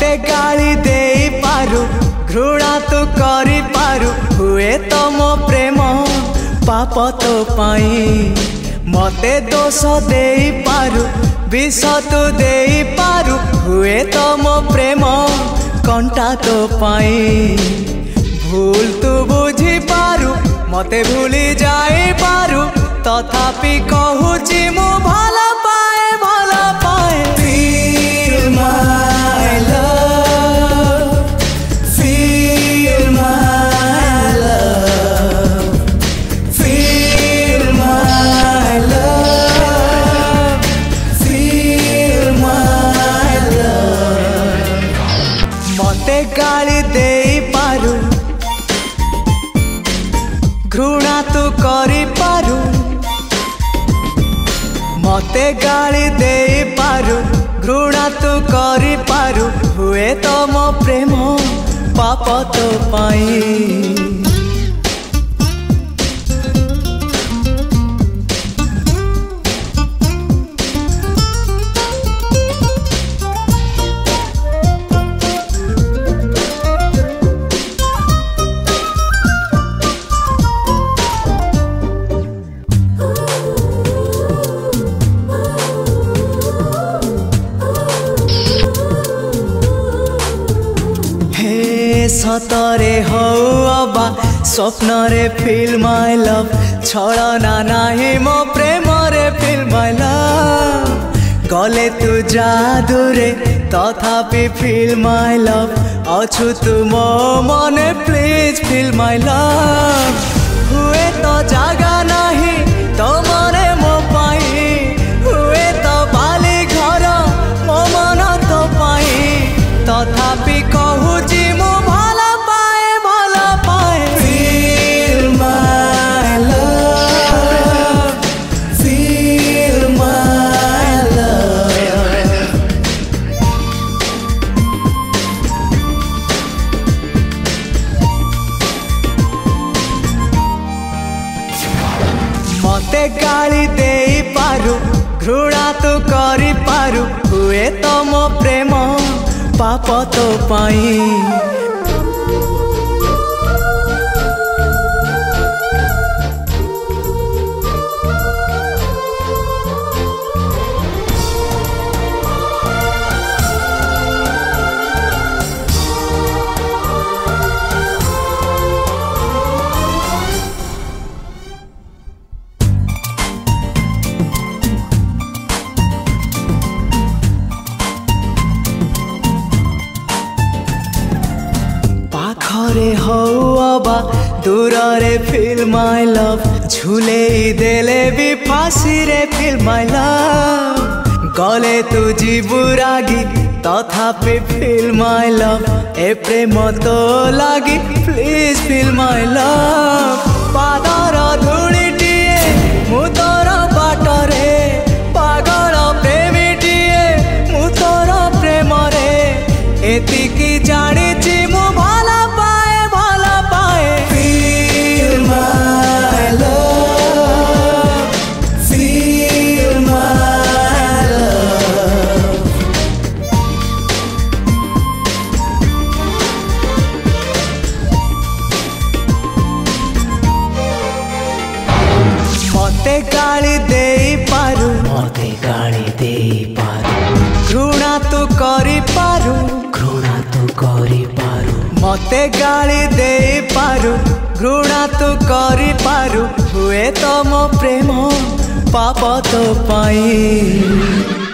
मते गाली दे पारु घृणा तू करी पारु हुए तो मो प्रेम पाप तो पाई मते दोष दे पारु विष तू दे पारु हुए तो मो प्रेम कंटा तो पाई भूल तू बुझी पारु मते भूली जाई पारु तथापि कहूची मु भला पाए Feel my love, feel my love, feel my love, feel my love. मते गाली दे पारु घृणा तू करी पारु मते गाली दे पारु घृणा तू करी पारु हुए तो मो प्रेम पाप तो पाई सतरे हो अबा स्वप्न रे फील माय लव छलना नाही मो प्रेम रे फील माय लव गले तू जादू रे तथापि फील माय लव अछु तू मो मने प्लीज फील माय लव हुए तो जागा नाही तो मने मो पाई हुए तो बाली घर मो मन तो पाई तथापि कहूची मो मते गाली दे पारु घृणा तू करी पारु हुए तो मो प्रेम पाप तो पाई पाखरे हो अबा दूर रे फील माय लव झूले देले भी फांसी रे फील माय लव गले तू जीवु रागी तथापि फील माय लव ए प्रेम तो लागी प्लीज फील माय लव पादर धूलिटिए मु तोर बाटरे पागल प्रेमीटिए मु तोर प्रेम रे एतिकी जानिछि मु मते गाली दे पारु घृणा तू करी पारु मते गाली दे पारु घृणा तू करी पारु हुए तो मो प्रेम पाप तो पाई।